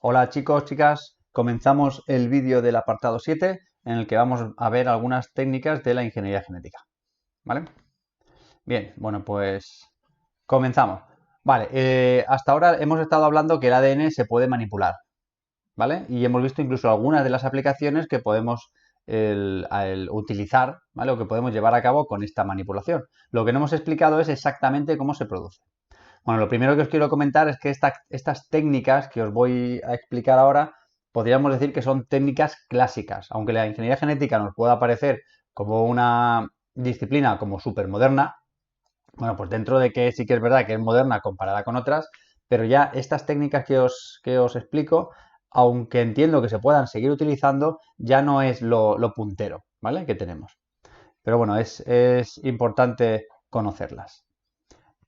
Hola chicos, chicas, comenzamos el vídeo del apartado 7 en el que vamos a ver algunas técnicas de la ingeniería genética, ¿vale? Bien, bueno, pues comenzamos. Vale, hasta ahora hemos estado hablando que el ADN se puede manipular, ¿vale? Y hemos visto incluso algunas de las aplicaciones que podemos utilizar, ¿vale? O que podemos llevar a cabo con esta manipulación. Lo que no hemos explicado es exactamente cómo se produce. Bueno, lo primero que os quiero comentar es que estas técnicas que os voy a explicar ahora, podríamos decir que son técnicas clásicas. Aunque la ingeniería genética nos pueda parecer como una disciplina como súper moderna, bueno, pues dentro de que sí que es verdad que es moderna comparada con otras, pero ya estas técnicas que os explico, aunque entiendo que se puedan seguir utilizando, ya no es lo puntero, ¿vale? Que tenemos. Pero bueno, es importante conocerlas.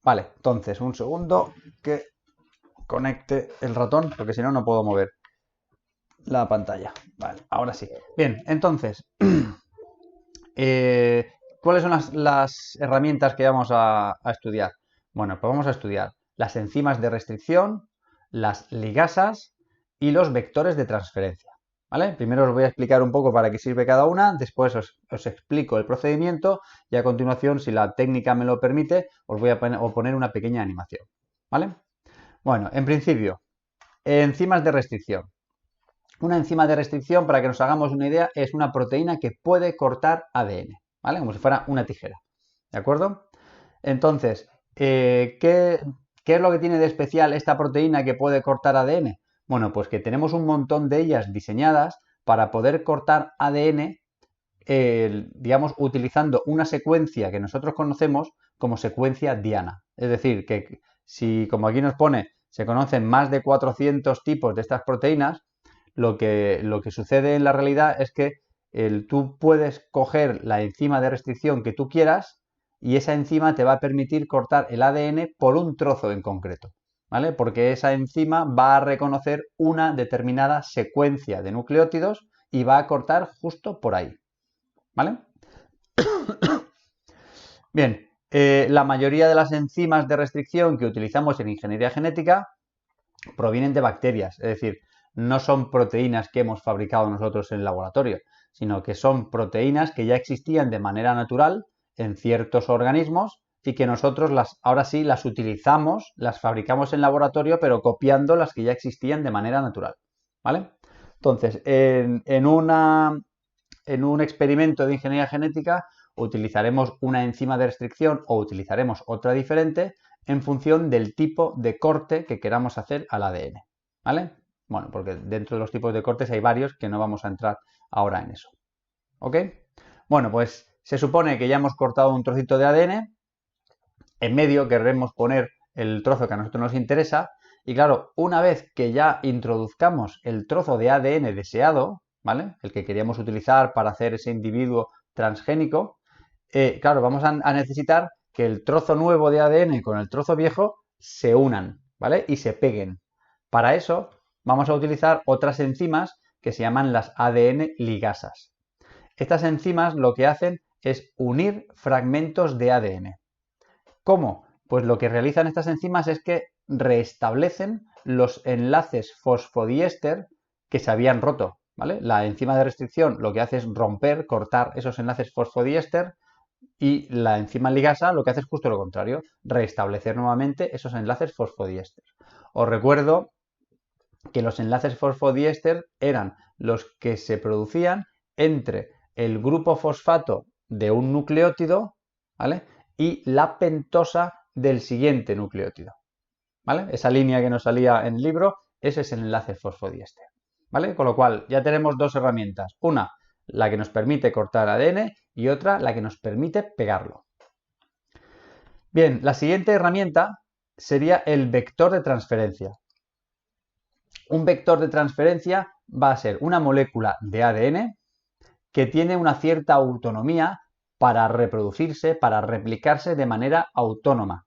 Vale, entonces un segundo que conecte el ratón, porque si no, no puedo mover la pantalla. Vale, ahora sí. Bien, entonces, ¿cuáles son las herramientas que vamos a estudiar? Bueno, pues vamos a estudiar las enzimas de restricción, las ligasas y los vectores de transferencia. ¿Vale? Primero os voy a explicar un poco para qué sirve cada una, después os explico el procedimiento y a continuación, si la técnica me lo permite, os voy a poner una pequeña animación. ¿Vale? Bueno, en principio, enzimas de restricción. Una enzima de restricción, para que nos hagamos una idea, es una proteína que puede cortar ADN, ¿vale? Como si fuera una tijera, ¿de acuerdo? Entonces, ¿qué es lo que tiene de especial esta proteína que puede cortar ADN? Bueno, pues que tenemos un montón de ellas diseñadas para poder cortar ADN, digamos, utilizando una secuencia que nosotros conocemos como secuencia Diana. Es decir, que si, como aquí nos pone, se conocen más de 400 tipos de estas proteínas, lo que sucede en la realidad es que tú puedes coger la enzima de restricción que tú quieras y esa enzima te va a permitir cortar el ADN por un trozo en concreto, ¿vale? Porque esa enzima va a reconocer una determinada secuencia de nucleótidos y va a cortar justo por ahí, ¿vale? Bien, la mayoría de las enzimas de restricción que utilizamos en ingeniería genética provienen de bacterias, es decir, no son proteínas que hemos fabricado nosotros en el laboratorio, sino que son proteínas que ya existían de manera natural en ciertos organismos y que nosotros ahora sí las utilizamos, las fabricamos en laboratorio, pero copiando las que ya existían de manera natural, ¿vale? Entonces, en un experimento de ingeniería genética utilizaremos una enzima de restricción o utilizaremos otra diferente en función del tipo de corte que queramos hacer al ADN, ¿vale? Bueno, porque dentro de los tipos de cortes hay varios que no vamos a entrar ahora en eso, ¿ok? Bueno, pues se supone que ya hemos cortado un trocito de ADN, en medio querremos poner el trozo que a nosotros nos interesa y claro, una vez que ya introduzcamos el trozo de ADN deseado, ¿vale? El que queríamos utilizar para hacer ese individuo transgénico, claro, vamos a necesitar que el trozo nuevo de ADN con el trozo viejo se unan, ¿vale? Y se peguen. Para eso vamos a utilizar otras enzimas que se llaman las ADN ligasas. Estas enzimas lo que hacen es unir fragmentos de ADN. ¿Cómo? Pues lo que realizan estas enzimas es que restablecen los enlaces fosfodiéster que se habían roto, ¿vale? La enzima de restricción lo que hace es romper, cortar esos enlaces fosfodiéster y la enzima ligasa lo que hace es justo lo contrario, restablecer nuevamente esos enlaces fosfodiéster. Os recuerdo que los enlaces fosfodiéster eran los que se producían entre el grupo fosfato de un nucleótido, ¿vale? Y la pentosa del siguiente nucleótido, ¿vale? Esa línea que nos salía en el libro, ese es el enlace fosfodiéster, ¿vale? Con lo cual ya tenemos dos herramientas, una la que nos permite cortar ADN y otra la que nos permite pegarlo. Bien, la siguiente herramienta sería el vector de transferencia. Un vector de transferencia va a ser una molécula de ADN que tiene una cierta autonomía para reproducirse, para replicarse de manera autónoma,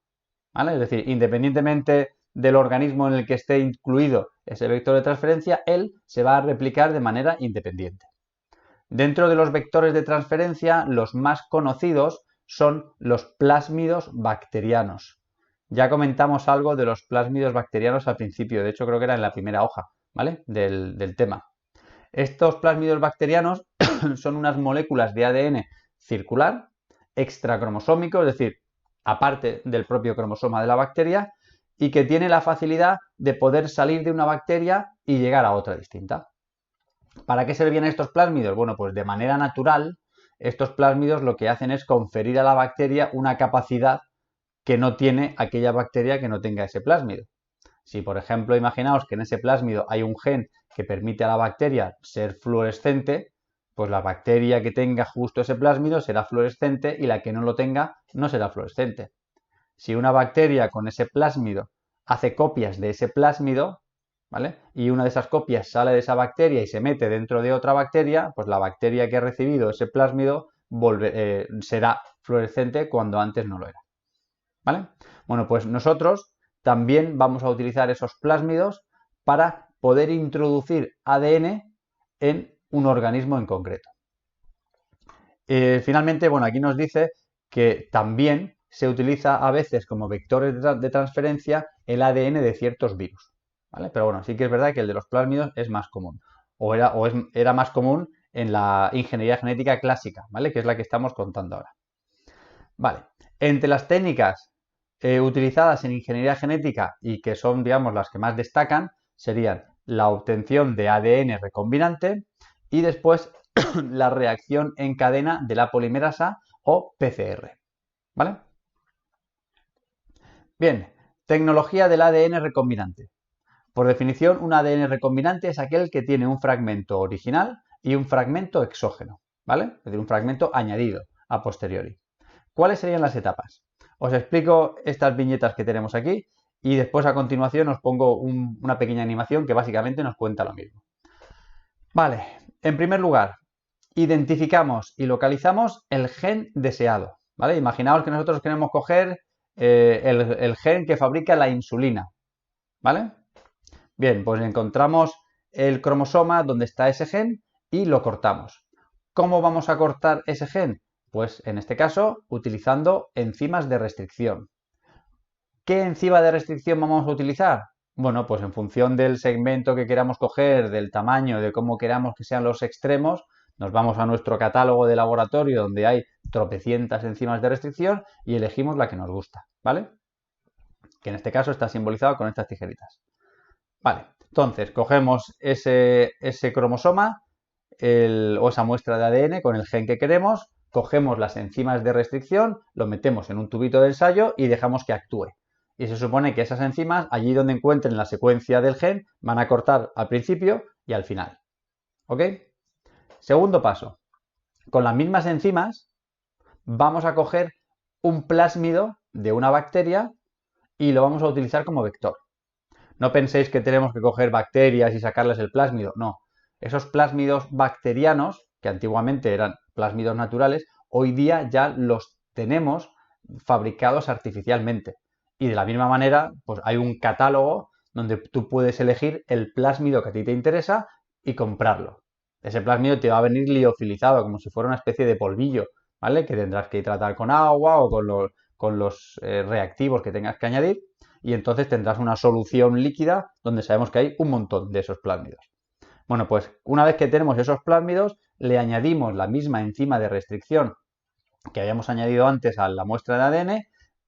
¿vale? Es decir, independientemente del organismo en el que esté incluido ese vector de transferencia, él se va a replicar de manera independiente. Dentro de los vectores de transferencia, los más conocidos son los plásmidos bacterianos. Ya comentamos algo de los plásmidos bacterianos al principio, de hecho creo que era en la primera hoja, ¿vale? Del tema. Estos plásmidos bacterianos son unas moléculas de ADN circular, extracromosómico, es decir, aparte del propio cromosoma de la bacteria, y que tiene la facilidad de poder salir de una bacteria y llegar a otra distinta. ¿Para qué servían estos plásmidos? Bueno, pues de manera natural, estos plásmidos lo que hacen es conferir a la bacteria una capacidad que no tiene aquella bacteria que no tenga ese plásmido. Si, por ejemplo, imaginaos que en ese plásmido hay un gen que permite a la bacteria ser fluorescente, pues la bacteria que tenga justo ese plásmido será fluorescente y la que no lo tenga no será fluorescente. Si una bacteria con ese plásmido hace copias de ese plásmido, ¿vale? Y una de esas copias sale de esa bacteria y se mete dentro de otra bacteria, pues la bacteria que ha recibido ese plásmido será fluorescente cuando antes no lo era. ¿Vale? Bueno, pues nosotros también vamos a utilizar esos plásmidos para poder introducir ADN en un organismo en concreto. Finalmente, bueno, aquí nos dice que también se utiliza a veces como vectores de transferencia el ADN de ciertos virus, ¿vale? Pero bueno, sí que es verdad que el de los plásmidos es más común, era más común en la ingeniería genética clásica, ¿vale? Que es la que estamos contando ahora. Vale, entre las técnicas utilizadas en ingeniería genética y que son, digamos, las que más destacan, serían la obtención de ADN recombinante y después la reacción en cadena de la polimerasa o PCR. ¿Vale? Bien, tecnología del ADN recombinante. Por definición, un ADN recombinante es aquel que tiene un fragmento original y un fragmento exógeno, ¿vale? Es decir, un fragmento añadido a posteriori. ¿Cuáles serían las etapas? Os explico estas viñetas que tenemos aquí y después a continuación os pongo una pequeña animación que básicamente nos cuenta lo mismo. Vale, en primer lugar, identificamos y localizamos el gen deseado, ¿vale? Imaginaos que nosotros queremos coger el gen que fabrica la insulina, ¿vale? Bien, pues encontramos el cromosoma donde está ese gen y lo cortamos. ¿Cómo vamos a cortar ese gen? Pues en este caso utilizando enzimas de restricción. ¿Qué enzima de restricción vamos a utilizar? Bueno, pues en función del segmento que queramos coger, del tamaño, de cómo queramos que sean los extremos, nos vamos a nuestro catálogo de laboratorio donde hay tropecientas enzimas de restricción y elegimos la que nos gusta, ¿vale? Que en este caso está simbolizado con estas tijeritas. Vale, entonces cogemos ese cromosoma o esa muestra de ADN con el gen que queremos, cogemos las enzimas de restricción, lo metemos en un tubito de ensayo y dejamos que actúe. Y se supone que esas enzimas, allí donde encuentren la secuencia del gen, van a cortar al principio y al final. ¿Ok? Segundo paso. Con las mismas enzimas vamos a coger un plásmido de una bacteria y lo vamos a utilizar como vector. No penséis que tenemos que coger bacterias y sacarles el plásmido, no. Esos plásmidos bacterianos, que antiguamente eran plásmidos naturales, hoy día ya los tenemos fabricados artificialmente. Y de la misma manera, pues hay un catálogo donde tú puedes elegir el plásmido que a ti te interesa y comprarlo. Ese plásmido te va a venir liofilizado, como si fuera una especie de polvillo, ¿vale? Que tendrás que tratar con agua o con los reactivos que tengas que añadir y entonces tendrás una solución líquida donde sabemos que hay un montón de esos plásmidos. Bueno, pues una vez que tenemos esos plásmidos, le añadimos la misma enzima de restricción que habíamos añadido antes a la muestra de ADN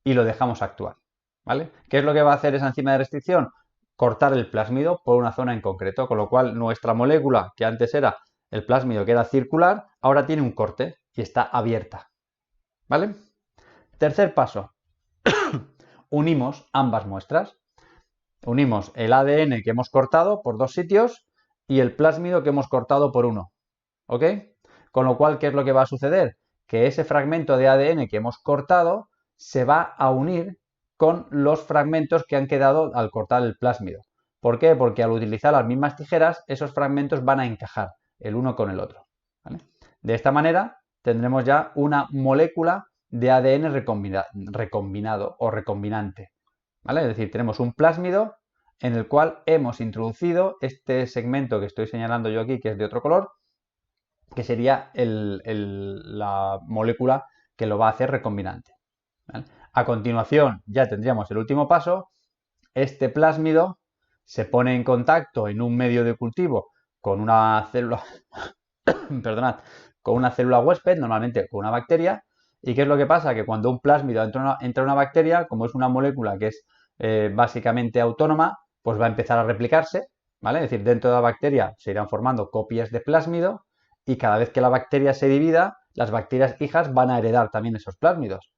y lo dejamos actuar. ¿Vale? ¿Qué es lo que va a hacer esa enzima de restricción? Cortar el plásmido por una zona en concreto, con lo cual nuestra molécula, que antes era el plásmido que era circular, ahora tiene un corte y está abierta. ¿Vale? Tercer paso. Unimos ambas muestras. Unimos el ADN que hemos cortado por dos sitios y el plásmido que hemos cortado por uno. ¿Ok? Con lo cual, ¿qué es lo que va a suceder? Que ese fragmento de ADN que hemos cortado se va a unir con los fragmentos que han quedado al cortar el plásmido. ¿Por qué? Porque al utilizar las mismas tijeras, esos fragmentos van a encajar el uno con el otro. ¿Vale? De esta manera tendremos ya una molécula de ADN recombinado o recombinante. ¿Vale? Es decir, tenemos un plásmido en el cual hemos introducido este segmento que estoy señalando yo aquí, que es de otro color, que sería la molécula que lo va a hacer recombinante. ¿Vale? A continuación ya tendríamos el último paso. Este plásmido se pone en contacto en un medio de cultivo con una célula, perdonad, con una célula huésped, normalmente con una bacteria. ¿Y qué es lo que pasa? Que cuando un plásmido entra en una bacteria, como es una molécula que es básicamente autónoma, pues va a empezar a replicarse, ¿vale? Es decir, dentro de la bacteria se irán formando copias de plásmido y cada vez que la bacteria se divida, las bacterias hijas van a heredar también esos plásmidos.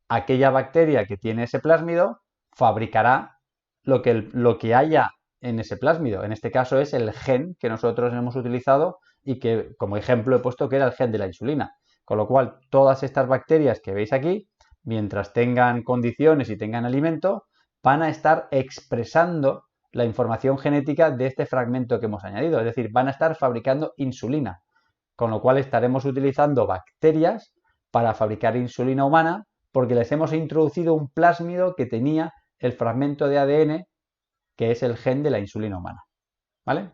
Aquella bacteria que tiene ese plásmido fabricará lo que haya en ese plásmido. En este caso es el gen que nosotros hemos utilizado y que como ejemplo he puesto que era el gen de la insulina. Con lo cual, todas estas bacterias que veis aquí, mientras tengan condiciones y tengan alimento, van a estar expresando la información genética de este fragmento que hemos añadido. Es decir, van a estar fabricando insulina. Con lo cual estaremos utilizando bacterias para fabricar insulina humana porque les hemos introducido un plásmido que tenía el fragmento de ADN que es el gen de la insulina humana. ¿Vale?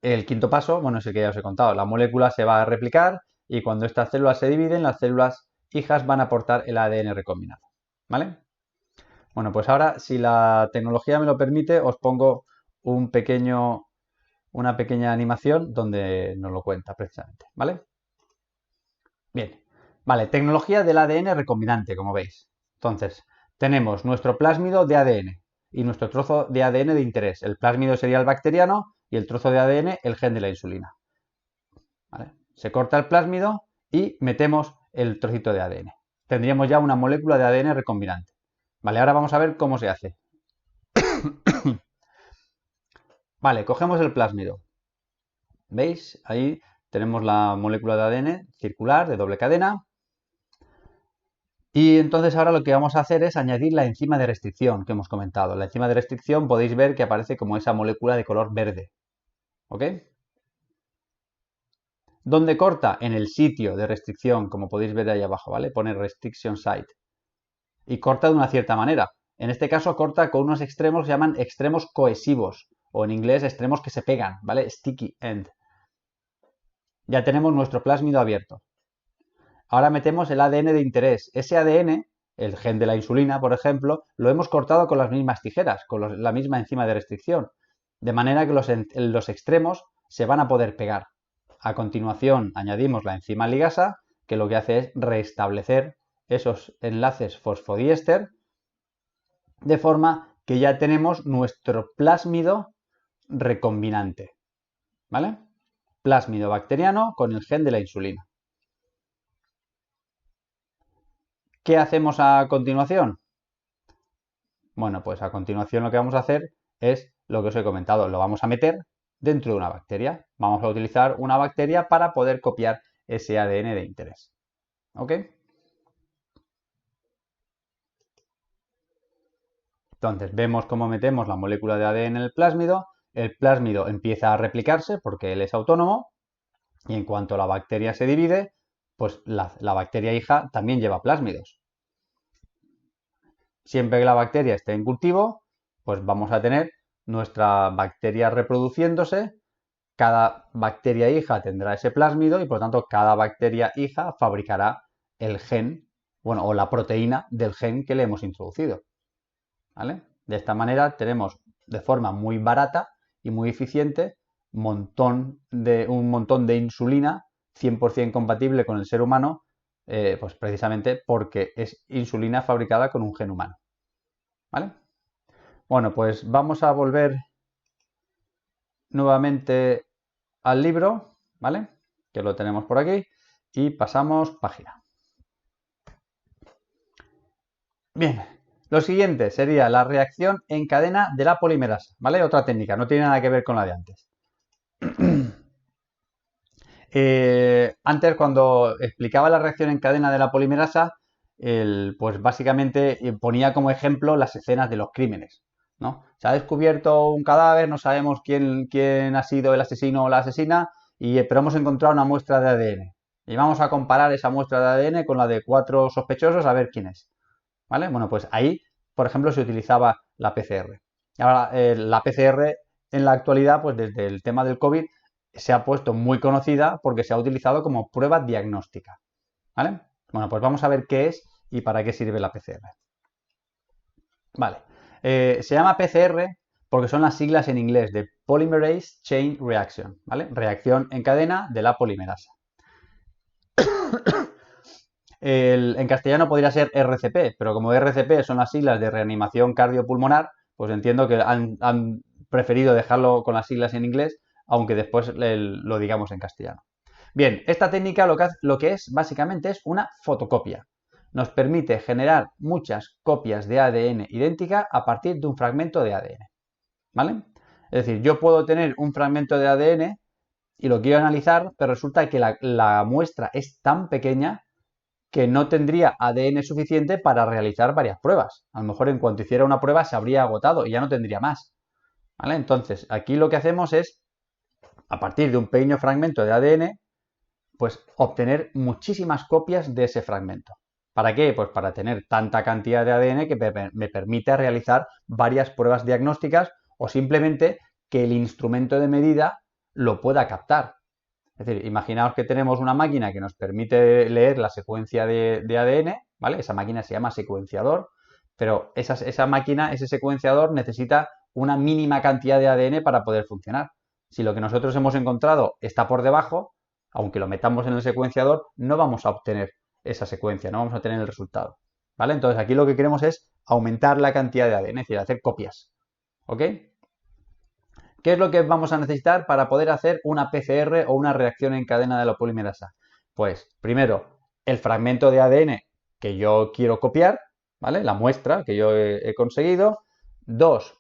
El quinto paso, bueno, es el que ya os he contado. La molécula se va a replicar y cuando estas células se dividen, las células hijas van a aportar el ADN recombinado. ¿Vale? Bueno, pues ahora, si la tecnología me lo permite, os pongo una pequeña animación donde nos lo cuenta precisamente. ¿Vale? Bien. Vale, tecnología del ADN recombinante, como veis. Entonces, tenemos nuestro plásmido de ADN y nuestro trozo de ADN de interés. El plásmido sería el bacteriano y el trozo de ADN el gen de la insulina. ¿Vale? Se corta el plásmido y metemos el trocito de ADN. Tendríamos ya una molécula de ADN recombinante. Vale, ahora vamos a ver cómo se hace. Vale, cogemos el plásmido. ¿Veis? Ahí tenemos la molécula de ADN circular de doble cadena. Y entonces ahora lo que vamos a hacer es añadir la enzima de restricción que hemos comentado. La enzima de restricción podéis ver que aparece como esa molécula de color verde. ¿Ok? ¿Dónde corta? En el sitio de restricción, como podéis ver ahí abajo, ¿vale? Pone restriction site. Y corta de una cierta manera. En este caso corta con unos extremos que se llaman extremos cohesivos, o en inglés extremos que se pegan, ¿vale? Sticky end. Ya tenemos nuestro plásmido abierto. Ahora metemos el ADN de interés. Ese ADN, el gen de la insulina, por ejemplo, lo hemos cortado con las mismas tijeras, con la misma enzima de restricción. De manera que los extremos se van a poder pegar. A continuación añadimos la enzima ligasa, que lo que hace es restablecer esos enlaces fosfodiéster, de forma que ya tenemos nuestro plásmido recombinante. ¿Vale? Plásmido bacteriano con el gen de la insulina. ¿Qué hacemos a continuación? Bueno, pues a continuación lo que vamos a hacer es lo que os he comentado. Lo vamos a meter dentro de una bacteria. Vamos a utilizar una bacteria para poder copiar ese ADN de interés. ¿Ok? Entonces vemos cómo metemos la molécula de ADN en el plásmido empieza a replicarse porque él es autónomo y en cuanto la bacteria se divide, pues la bacteria hija también lleva plásmidos. Siempre que la bacteria esté en cultivo, pues vamos a tener nuestra bacteria reproduciéndose, cada bacteria hija tendrá ese plásmido y por lo tanto cada bacteria hija fabricará el gen, bueno, o la proteína del gen que le hemos introducido. ¿Vale? De esta manera tenemos de forma muy barata y muy eficiente un montón de insulina 100% compatible con el ser humano, pues precisamente porque es insulina fabricada con un gen humano. ¿Vale? Bueno, pues vamos a volver nuevamente al libro, ¿vale? Que lo tenemos por aquí y pasamos página. Bien, lo siguiente sería la reacción en cadena de la polimerasa, ¿vale? Otra técnica, no tiene nada que ver con la de antes. Antes, cuando explicaba la reacción en cadena de la polimerasa, pues básicamente ponía como ejemplo las escenas de los crímenes, ¿no? Se ha descubierto un cadáver, no sabemos quién ha sido el asesino o la asesina, pero hemos encontrado una muestra de ADN. Y vamos a comparar esa muestra de ADN con la de 4 sospechosos a ver quién es. ¿Vale? Bueno, pues ahí, por ejemplo, se utilizaba la PCR. Ahora, la PCR en la actualidad, pues desde el tema del COVID, se ha puesto muy conocida porque se ha utilizado como prueba diagnóstica. ¿Vale? Bueno, pues vamos a ver qué es y para qué sirve la PCR. Vale. Se llama PCR porque son las siglas en inglés de Polymerase Chain Reaction, ¿vale? Reacción en cadena de la polimerasa. En castellano podría ser RCP, pero como RCP son las siglas de reanimación cardiopulmonar, pues entiendo que han preferido dejarlo con las siglas en inglés, aunque después lo digamos en castellano. Bien, esta técnica lo que es básicamente es una fotocopia. Nos permite generar muchas copias de ADN idénticas a partir de un fragmento de ADN. ¿Vale? Es decir, yo puedo tener un fragmento de ADN y lo quiero analizar, pero resulta que la muestra es tan pequeña que no tendría ADN suficiente para realizar varias pruebas. A lo mejor en cuanto hiciera una prueba se habría agotado y ya no tendría más. ¿Vale? Entonces, aquí lo que hacemos es, a partir de un pequeño fragmento de ADN, pues obtener muchísimas copias de ese fragmento. ¿Para qué? Pues para tener tanta cantidad de ADN que me permita realizar varias pruebas diagnósticas o simplemente que el instrumento de medida lo pueda captar. Es decir, imaginaos que tenemos una máquina que nos permite leer la secuencia de ADN, ¿vale? Esa máquina se llama secuenciador, pero esa máquina, ese secuenciador necesita una mínima cantidad de ADN para poder funcionar. Si lo que nosotros hemos encontrado está por debajo, aunque lo metamos en el secuenciador, no vamos a obtener esa secuencia, no vamos a tener el resultado. ¿Vale? Entonces aquí lo que queremos es aumentar la cantidad de ADN, es decir, hacer copias. ¿Ok? ¿Qué es lo que vamos a necesitar para poder hacer una PCR o una reacción en cadena de la polimerasa? Pues primero, el fragmento de ADN que yo quiero copiar, ¿vale? La muestra que yo he conseguido. Dos,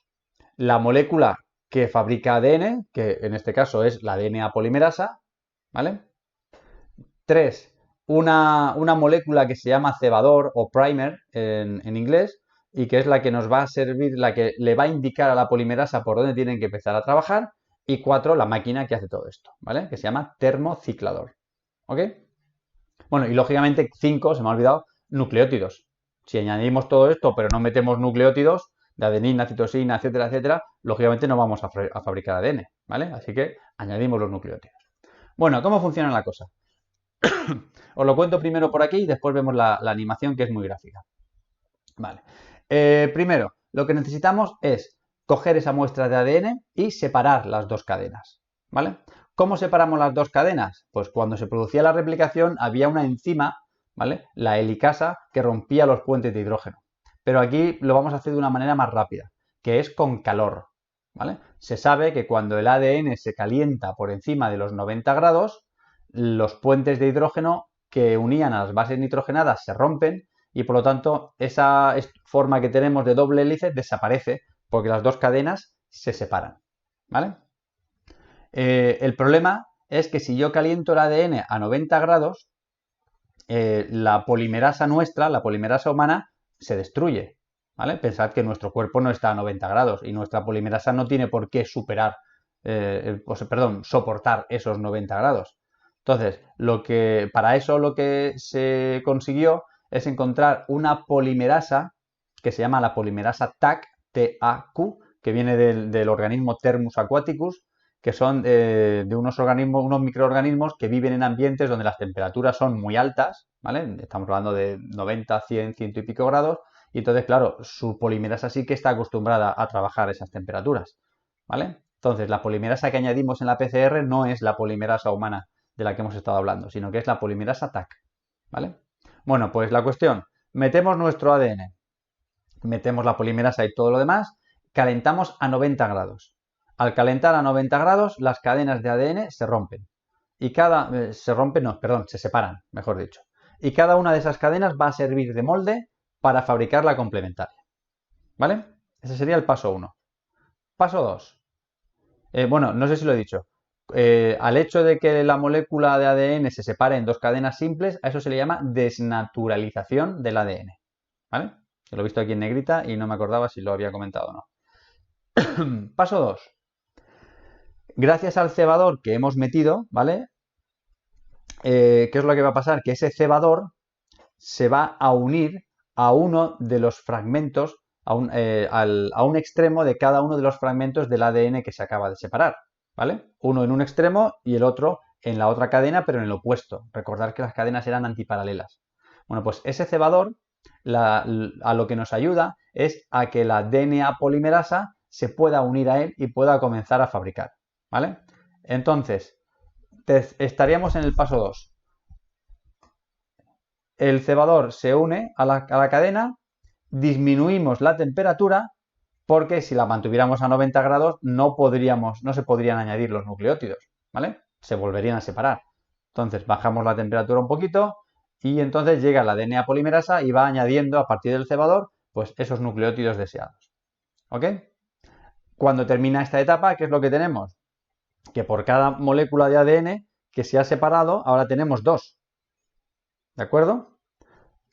la molécula que fabrica ADN, que en este caso es la DNA polimerasa, ¿vale? 3. Una molécula que se llama cebador o primer en inglés y que es la que nos va a servir, la que le va a indicar a la polimerasa por dónde tienen que empezar a trabajar. Y 4, la máquina que hace todo esto, ¿vale? Que se llama termociclador. ¿Ok? Bueno, y lógicamente 5, se me ha olvidado, nucleótidos. Si añadimos todo esto pero no metemos nucleótidos de adenina, citosina, etcétera, etcétera, lógicamente no vamos a fabricar ADN, ¿vale? Así que añadimos los nucleótidos. Bueno, ¿cómo funciona la cosa? Os lo cuento primero por aquí y después vemos la animación que es muy gráfica. Vale. Primero, lo que necesitamos es coger esa muestra de ADN y separar las dos cadenas. ¿Vale? ¿Cómo separamos las dos cadenas? Pues cuando se producía la replicación había una enzima, ¿vale? La helicasa, que rompía los puentes de hidrógeno. Pero aquí lo vamos a hacer de una manera más rápida, que es con calor. ¿Vale? Se sabe que cuando el ADN se calienta por encima de los 90 grados, los puentes de hidrógeno que unían a las bases nitrogenadas se rompen y por lo tanto esa forma que tenemos de doble hélice desaparece porque las dos cadenas se separan. ¿Vale? El problema es que si yo caliento el ADN a 90 grados, la polimerasa nuestra, la polimerasa humana, se destruye. ¿Vale? Pensad que nuestro cuerpo no está a 90 grados y nuestra polimerasa no tiene por qué soportar esos 90 grados. Entonces, para eso lo que se consiguió es encontrar una polimerasa que se llama la polimerasa TAC, T-A-Q, que viene del organismo Thermus aquaticus, que son de unos microorganismos que viven en ambientes donde las temperaturas son muy altas, ¿vale? Estamos hablando de 90, 100, 100 y pico grados, y entonces, claro, su polimerasa sí que está acostumbrada a trabajar a esas temperaturas, ¿vale? Entonces, la polimerasa que añadimos en la PCR no es la polimerasa humana de la que hemos estado hablando, sino que es la polimerasa TAC, ¿vale? Bueno, pues la cuestión, metemos nuestro ADN, metemos la polimerasa y todo lo demás, calentamos a 90 grados. Al calentar a 90 grados, las cadenas de ADN se rompen. Y se separan, mejor dicho. Y cada una de esas cadenas va a servir de molde para fabricar la complementaria. ¿Vale? Ese sería el paso 1. Paso 2. Bueno, no sé si lo he dicho. Al hecho de que la molécula de ADN se separe en dos cadenas simples, a eso se le llama desnaturalización del ADN. ¿Vale? Lo he visto aquí en negrita y no me acordaba si lo había comentado o no. Paso 2. Gracias al cebador que hemos metido, ¿vale? ¿Qué es lo que va a pasar? Que ese cebador se va a unir a uno de los fragmentos, a un extremo de cada uno de los fragmentos del ADN que se acaba de separar, ¿vale? Uno en un extremo y el otro en la otra cadena, pero en el opuesto. Recordad que las cadenas eran antiparalelas. Bueno, pues ese cebador a lo que nos ayuda es a que la DNA polimerasa se pueda unir a él y pueda comenzar a fabricar, ¿vale? Entonces, estaríamos en el paso 2. El cebador se une a la cadena, disminuimos la temperatura porque si la mantuviéramos a 90 grados no se podrían añadir los nucleótidos, ¿vale? Se volverían a separar. Entonces bajamos la temperatura un poquito y entonces llega la DNA polimerasa y va añadiendo a partir del cebador pues esos nucleótidos deseados. ¿Ok? Cuando termina esta etapa, ¿qué es lo que tenemos? Que por cada molécula de ADN que se ha separado, ahora tenemos 2. ¿De acuerdo?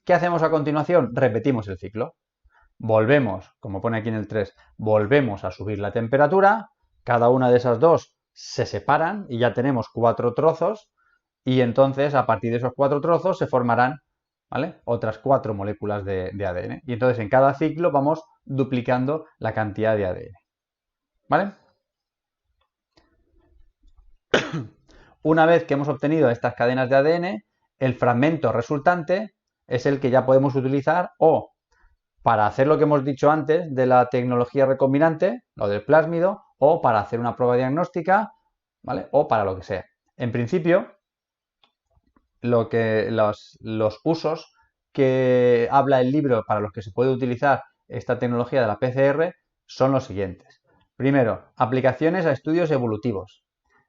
¿Qué hacemos a continuación? Repetimos el ciclo. Volvemos, como pone aquí en el 3, volvemos a subir la temperatura, cada una de esas 2 se separan y ya tenemos 4 trozos y entonces a partir de esos 4 trozos se formarán, ¿vale?, otras 4 moléculas de ADN. Y entonces en cada ciclo vamos duplicando la cantidad de ADN. ¿Vale? Una vez que hemos obtenido estas cadenas de ADN, el fragmento resultante es el que ya podemos utilizar o para hacer lo que hemos dicho antes de la tecnología recombinante, lo del plásmido, o para hacer una prueba diagnóstica, ¿vale? O para lo que sea. En principio, los usos que habla el libro para los que se puede utilizar esta tecnología de la PCR son los siguientes. Primero, aplicaciones a estudios evolutivos.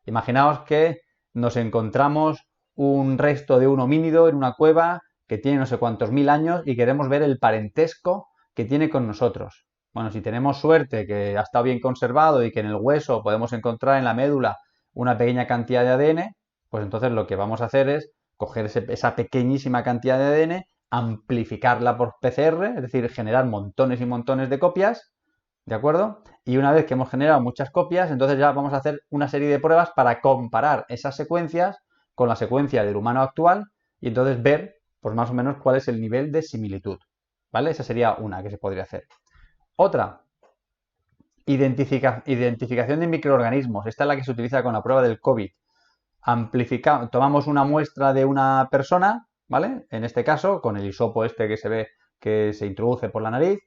Imaginaos que nos encontramos un resto de un homínido en una cueva que tiene no sé cuántos mil años y queremos ver el parentesco que tiene con nosotros. Bueno, si tenemos suerte que ha estado bien conservado y que en el hueso podemos encontrar en la médula una pequeña cantidad de ADN, pues entonces lo que vamos a hacer es coger esa pequeñísima cantidad de ADN, amplificarla por PCR, es decir, generar montones y montones de copias, ¿de acuerdo? Y una vez que hemos generado muchas copias, entonces ya vamos a hacer una serie de pruebas para comparar esas secuencias con la secuencia del humano actual y entonces ver, pues más o menos, cuál es el nivel de similitud, ¿vale? Esa sería una que se podría hacer. Otra, identificación de microorganismos. Esta es la que se utiliza con la prueba del COVID. Tomamos una muestra de una persona, ¿vale? En este caso, con el hisopo este que se ve que se introduce por la nariz,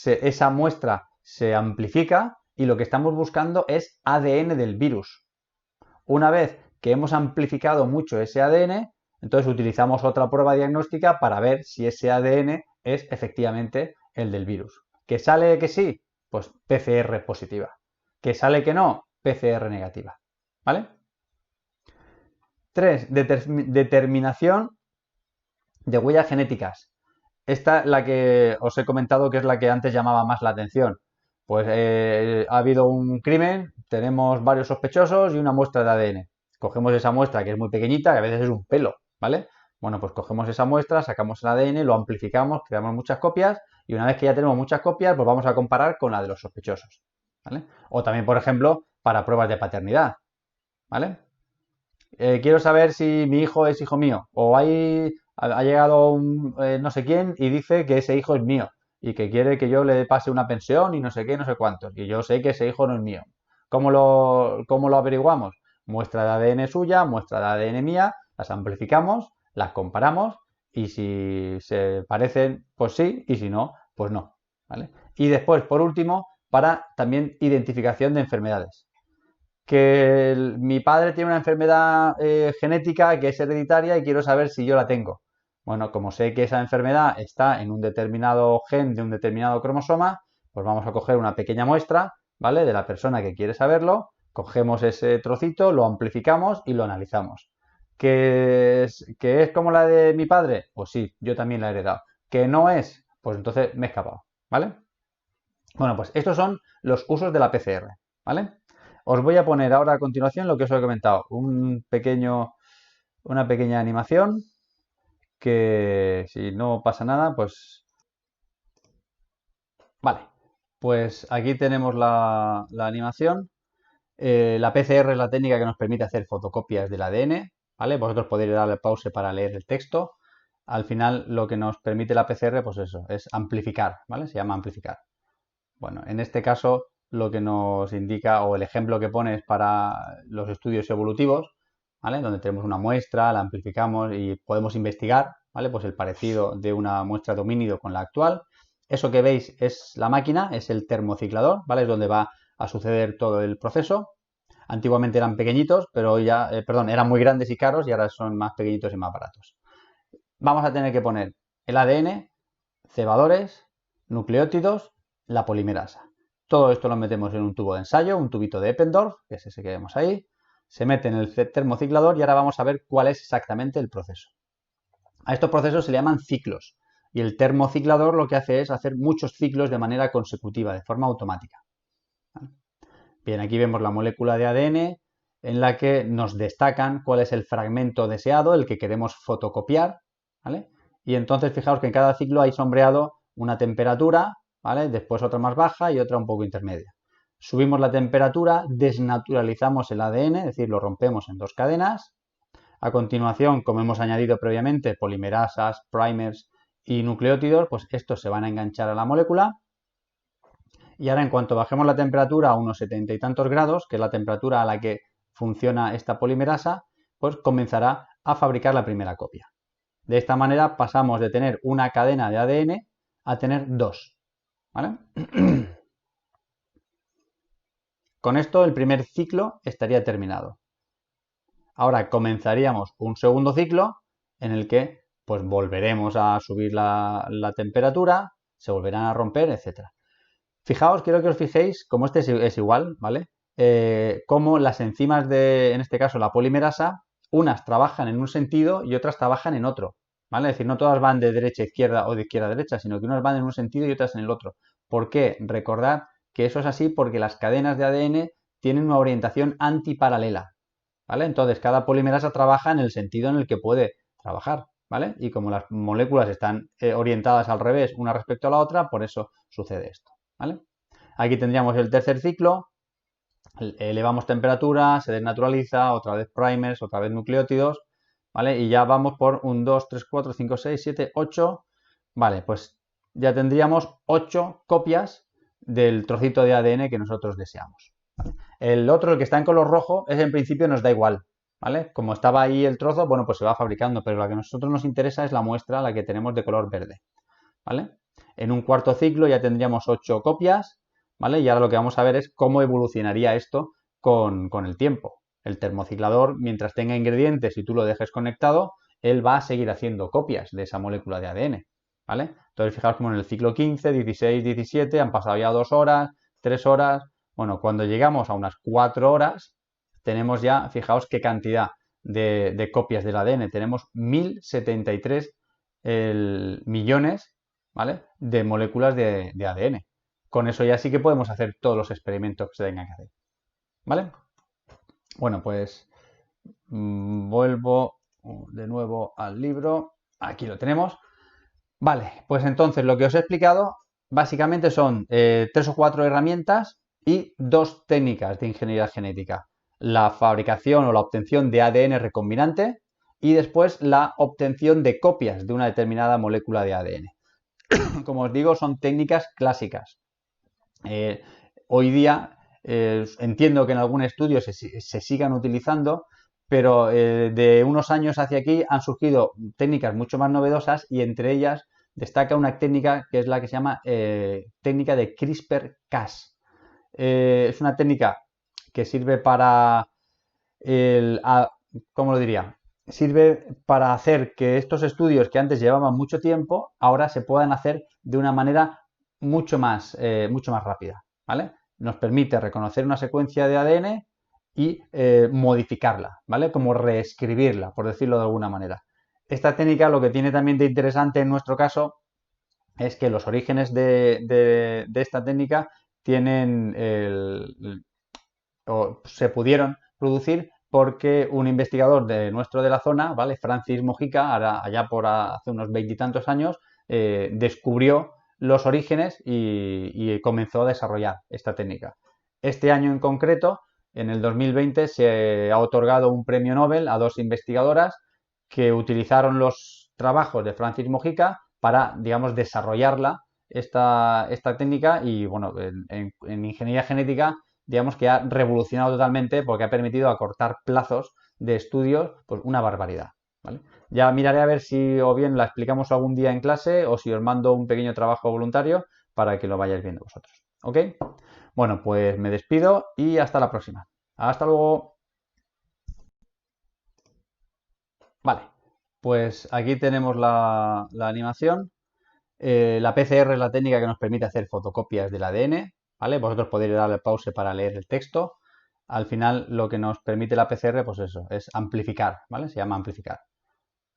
esa muestra se amplifica y lo que estamos buscando es ADN del virus. Una vez que hemos amplificado mucho ese ADN, entonces utilizamos otra prueba diagnóstica para ver si ese ADN es efectivamente el del virus. ¿Que sale que sí? Pues PCR positiva. ¿Que sale que no? PCR negativa. ¿Vale? 3. Determinación de huellas genéticas. Esta es la que os he comentado que es la que antes llamaba más la atención. Pues ha habido un crimen, tenemos varios sospechosos y una muestra de ADN. Cogemos esa muestra que es muy pequeñita, que a veces es un pelo, ¿vale? Bueno, pues cogemos esa muestra, sacamos el ADN, lo amplificamos, creamos muchas copias y una vez que ya tenemos muchas copias, pues vamos a comparar con la de los sospechosos, ¿vale? O también, por ejemplo, para pruebas de paternidad, ¿vale? Quiero saber si mi hijo es hijo mío o ha llegado un no sé quién y dice que ese hijo es mío y que quiere que yo le pase una pensión y no sé qué, no sé cuántos. Y yo sé que ese hijo no es mío. ¿Cómo lo averiguamos? Muestra de ADN suya, muestra de ADN mía, las amplificamos, las comparamos y si se parecen, pues sí, y si no, pues no. ¿Vale? Y después, por último, para también identificación de enfermedades. Que mi padre tiene una enfermedad genética que es hereditaria y quiero saber si yo la tengo. Bueno, como sé que esa enfermedad está en un determinado gen de un determinado cromosoma, pues vamos a coger una pequeña muestra, ¿vale?, de la persona que quiere saberlo, cogemos ese trocito, lo amplificamos y lo analizamos. ¿Que es como la de mi padre? Pues sí, yo también la he heredado. ¿Que no es? Pues entonces me he escapado, ¿vale? Bueno, pues estos son los usos de la PCR, ¿vale? Os voy a poner ahora a continuación lo que os he comentado, una pequeña animación que si no pasa nada, pues vale. Pues aquí tenemos la animación. La PCR es la técnica que nos permite hacer fotocopias del ADN, ¿vale? Vosotros podéis darle pause para leer el texto. Al final lo que nos permite la PCR, pues eso, es amplificar, ¿vale? Se llama amplificar. Bueno, en este caso lo que nos indica o el ejemplo que pone es para los estudios evolutivos, ¿vale? Donde tenemos una muestra, la amplificamos y podemos investigar, ¿vale? Pues el parecido de una muestra de homínido con la actual. Eso que veis es la máquina, es el termociclador, ¿vale? Es donde va a suceder todo el proceso. Antiguamente eran pequeñitos, pero hoy ya, eran muy grandes y caros y ahora son más pequeñitos y más baratos. Vamos a tener que poner el ADN, cebadores, nucleótidos, la polimerasa. Todo esto lo metemos en un tubo de ensayo, un tubito de Eppendorf, que es ese que vemos ahí. Se mete en el termociclador y ahora vamos a ver cuál es exactamente el proceso. A estos procesos se le llaman ciclos y el termociclador lo que hace es hacer muchos ciclos de manera consecutiva, de forma automática. Bien, aquí vemos la molécula de ADN en la que nos destacan cuál es el fragmento deseado, el que queremos fotocopiar, ¿vale? Y entonces fijaos que en cada ciclo hay sombreado una temperatura, ¿vale? Después otra más baja y otra un poco intermedia. Subimos la temperatura, desnaturalizamos el ADN, es decir, lo rompemos en dos cadenas. A continuación, como hemos añadido previamente, polimerasas, primers y nucleótidos, pues estos se van a enganchar a la molécula. Y ahora, en cuanto bajemos la temperatura a unos 70 y tantos grados, que es la temperatura a la que funciona esta polimerasa, pues comenzará a fabricar la primera copia. De esta manera pasamos de tener una cadena de ADN a tener dos, ¿vale? Con esto el primer ciclo estaría terminado. Ahora comenzaríamos un segundo ciclo en el que pues volveremos a subir la temperatura, se volverán a romper, etc. Fijaos, quiero que os fijéis, como este es igual, ¿vale? Cómo las enzimas en este caso la polimerasa, unas trabajan en un sentido y otras trabajan en otro, ¿vale? Es decir, no todas van de derecha a izquierda o de izquierda a derecha, sino que unas van en un sentido y otras en el otro. ¿Por qué? Recordad que eso es así porque las cadenas de ADN tienen una orientación antiparalela, ¿vale? Entonces, cada polimerasa trabaja en el sentido en el que puede trabajar, ¿vale? Y como las moléculas están orientadas al revés una respecto a la otra, por eso sucede esto, ¿vale? Aquí tendríamos el tercer ciclo, elevamos temperatura, se desnaturaliza, otra vez primers, otra vez nucleótidos, ¿vale? Y ya vamos por 1, 2, 3, 4, 5, 6, 7, 8, vale, pues ya tendríamos 8 copias del trocito de ADN que nosotros deseamos, ¿vale? El otro, el que está en color rojo, es en principio nos da igual, ¿vale? Como estaba ahí el trozo, bueno, pues se va fabricando, pero la que a nosotros nos interesa es la muestra, la que tenemos de color verde, ¿vale? En un cuarto ciclo ya tendríamos 8 copias, ¿vale? Y ahora lo que vamos a ver es cómo evolucionaría esto con el tiempo. El termociclador, mientras tenga ingredientes y tú lo dejes conectado, él va a seguir haciendo copias de esa molécula de ADN, ¿vale? Entonces, fijaos como en el ciclo 15, 16, 17 han pasado ya 2 horas, 3 horas. Bueno, cuando llegamos a unas 4 horas, tenemos ya, fijaos qué cantidad de copias del ADN. Tenemos 1073 millones, ¿vale?, de moléculas de ADN. Con eso ya sí que podemos hacer todos los experimentos que se tengan que hacer, ¿vale? Bueno, pues vuelvo de nuevo al libro. Aquí lo tenemos. Vale, pues entonces lo que os he explicado básicamente son 3 o 4 herramientas y 2 técnicas de ingeniería genética. La fabricación o la obtención de ADN recombinante y después la obtención de copias de una determinada molécula de ADN. Como os digo, son técnicas clásicas. Hoy día entiendo que en algún estudio se sigan utilizando, pero de unos años hacia aquí han surgido técnicas mucho más novedosas y entre ellas destaca una técnica que es la que se llama técnica de CRISPR-Cas. Es una técnica que sirve para ¿cómo lo diría? Sirve para hacer que estos estudios que antes llevaban mucho tiempo, ahora se puedan hacer de una manera mucho más rápida, ¿vale? Nos permite reconocer una secuencia de ADN y modificarla, ¿vale? Como reescribirla, por decirlo de alguna manera. Esta técnica lo que tiene también de interesante en nuestro caso es que los orígenes de esta técnica tienen o se pudieron producir porque un investigador nuestro de la zona, ¿vale?, Francis Mojica, allá por hace unos 20 y tantos años, descubrió los orígenes y comenzó a desarrollar esta técnica. Este año en concreto, en el 2020, se ha otorgado un premio Nobel a 2 investigadoras que utilizaron los trabajos de Francis Mojica para, digamos, desarrollarla, esta técnica, y bueno, en ingeniería genética, digamos que ha revolucionado totalmente porque ha permitido acortar plazos de estudios, pues una barbaridad, ¿vale? Ya miraré a ver si o bien la explicamos algún día en clase o si os mando un pequeño trabajo voluntario para que lo vayáis viendo vosotros. ¿Ok? Bueno, pues me despido y hasta la próxima. Hasta luego. Vale, pues aquí tenemos la animación. La PCR es la técnica que nos permite hacer fotocopias del ADN, ¿vale? Vosotros podéis darle pause para leer el texto. Al final lo que nos permite la PCR, pues eso, es amplificar, ¿vale? Se llama amplificar.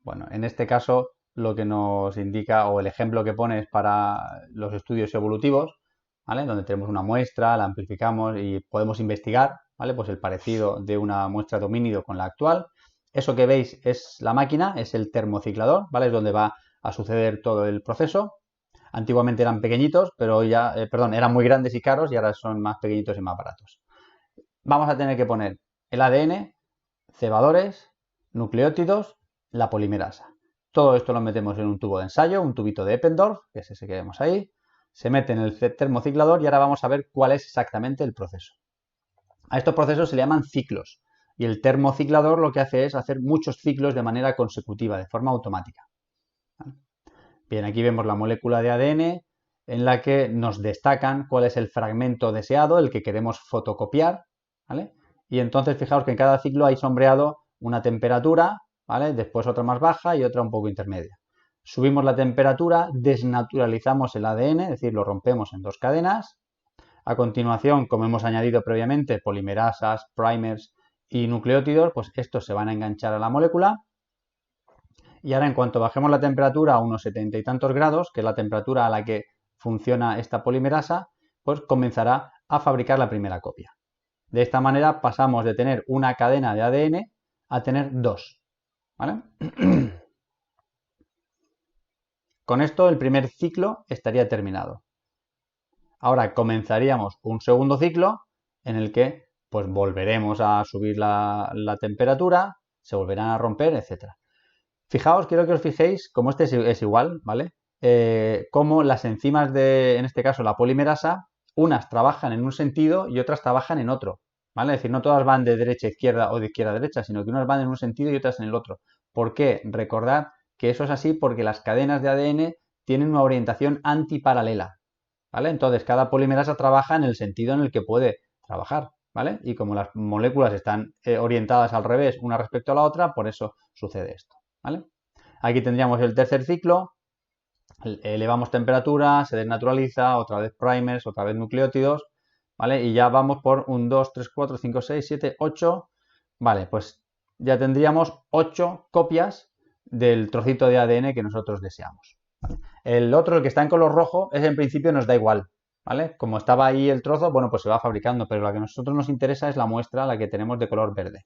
Bueno, en este caso lo que nos indica o el ejemplo que pone es para los estudios evolutivos, ¿vale? Donde tenemos una muestra, la amplificamos y podemos investigar, ¿vale? Pues el parecido de una muestra de homínido con la actual. Eso que veis es la máquina, es el termociclador, ¿vale? Es donde va a suceder todo el proceso. Antiguamente eran pequeñitos, pero hoy ya, perdón, eran muy grandes y caros y ahora son más pequeñitos y más baratos. Vamos a tener que poner el ADN, cebadores, nucleótidos, la polimerasa. Todo esto lo metemos en un tubo de ensayo, un tubito de Eppendorf, que es ese que vemos ahí. Se mete en el termociclador y ahora vamos a ver cuál es exactamente el proceso. A estos procesos se le llaman ciclos y el termociclador lo que hace es hacer muchos ciclos de manera consecutiva, de forma automática. Bien, aquí vemos la molécula de ADN en la que nos destacan cuál es el fragmento deseado, el que queremos fotocopiar, ¿vale? Y entonces fijaos que en cada ciclo hay sombreado una temperatura, ¿vale? Después otra más baja y otra un poco intermedia. Subimos la temperatura, desnaturalizamos el ADN, es decir, lo rompemos en dos cadenas. A continuación, como hemos añadido previamente, polimerasas, primers y nucleótidos, pues estos se van a enganchar a la molécula. Y ahora en cuanto bajemos la temperatura a unos 70 y tantos grados, que es la temperatura a la que funciona esta polimerasa, pues comenzará a fabricar la primera copia. De esta manera pasamos de tener una cadena de ADN a tener dos. ¿Vale? Con esto el primer ciclo estaría terminado. Ahora comenzaríamos un segundo ciclo en el que pues volveremos a subir la temperatura, se volverán a romper, etc. Fijaos, quiero que os fijéis, como este es igual, ¿vale? Cómo las enzimas de, en este caso, la polimerasa, unas trabajan en un sentido y otras trabajan en otro, ¿vale? Es decir, no todas van de derecha a izquierda o de izquierda a derecha, sino que unas van en un sentido y otras en el otro. ¿Por qué? Recordad que eso es así porque las cadenas de ADN tienen una orientación antiparalela, ¿vale? Entonces, cada polimerasa trabaja en el sentido en el que puede trabajar, ¿vale? Y como las moléculas están orientadas al revés una respecto a la otra, por eso sucede esto, ¿vale? Aquí tendríamos el tercer ciclo, elevamos temperatura, se desnaturaliza, otra vez primers, otra vez nucleótidos, ¿vale? Y ya vamos por 1, 2, 3, 4, 5, 6, 7, 8, vale, pues ya tendríamos 8 copias del trocito de ADN que nosotros deseamos, ¿vale? El otro, el que está en color rojo, es en principio nos da igual, ¿vale? Como estaba ahí el trozo, bueno, pues se va fabricando, pero la que a nosotros nos interesa es la muestra, la que tenemos de color verde,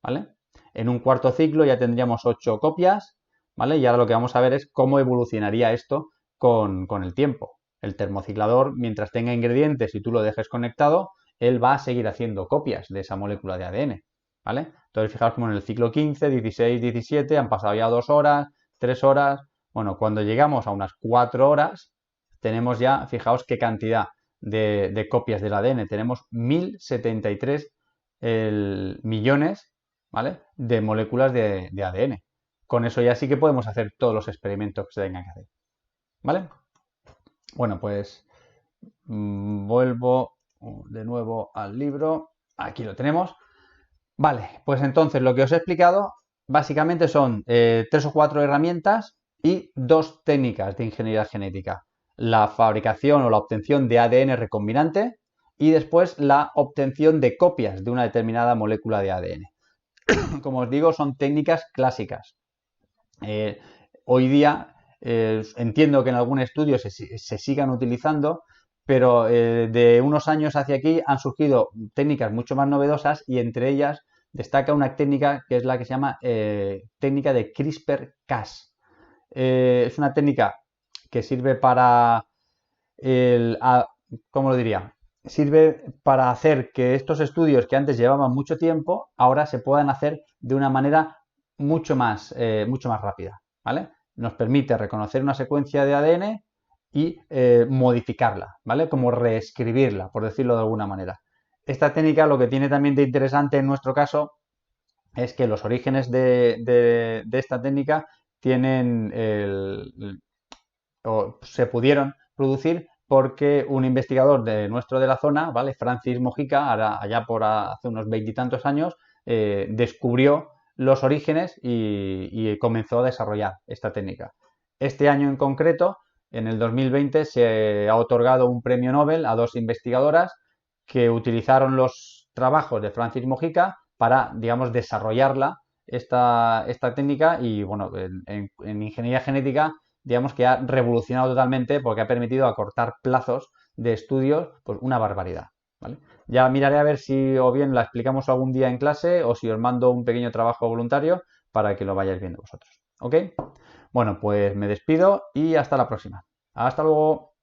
¿vale? En un cuarto ciclo ya tendríamos 8 copias, ¿vale? Y ahora lo que vamos a ver es cómo evolucionaría esto con el tiempo. El termociclador, mientras tenga ingredientes y tú lo dejes conectado, él va a seguir haciendo copias de esa molécula de ADN, ¿vale? Entonces, fijaos como en el ciclo 15, 16, 17 han pasado ya 2 horas, 3 horas. Bueno, cuando llegamos a unas 4 horas, tenemos ya, fijaos qué cantidad de copias del ADN. Tenemos 1073 millones, ¿vale? De moléculas de ADN. Con eso ya sí que podemos hacer todos los experimentos que se tengan que hacer, ¿vale? Bueno, pues vuelvo de nuevo al libro. Aquí lo tenemos. Vale, pues entonces lo que os he explicado básicamente son 3 o 4 herramientas y 2 técnicas de ingeniería genética. La fabricación o la obtención de ADN recombinante y después la obtención de copias de una determinada molécula de ADN. Como os digo, son técnicas clásicas. Hoy día entiendo que en algún estudio se sigan utilizando, pero de unos años hacia aquí han surgido técnicas mucho más novedosas y entre ellas destaca una técnica que es la que se llama técnica de CRISPR-Cas. Es una técnica que sirve para ¿cómo lo diría? Sirve para hacer que estos estudios que antes llevaban mucho tiempo, ahora se puedan hacer de una manera mucho más rápida, ¿vale? Nos permite reconocer una secuencia de ADN y modificarla, ¿vale? Como reescribirla, por decirlo de alguna manera. Esta técnica lo que tiene también de interesante en nuestro caso es que los orígenes de esta técnica tienen o se pudieron producir porque un investigador de nuestro de la zona, ¿vale? Francis Mojica, allá por hace unos veintitantos años, descubrió los orígenes y comenzó a desarrollar esta técnica. Este año en concreto, en el 2020, se ha otorgado un premio Nobel a dos investigadoras que utilizaron los trabajos de Francis Mojica para, digamos, desarrollarla, esta técnica, y bueno, en ingeniería genética digamos que ha revolucionado totalmente porque ha permitido acortar plazos de estudios, pues una barbaridad, ¿vale? Ya miraré a ver si o bien la explicamos algún día en clase o si os mando un pequeño trabajo voluntario para que lo vayáis viendo vosotros, ¿ok? Bueno, pues me despido y hasta la próxima. Hasta luego.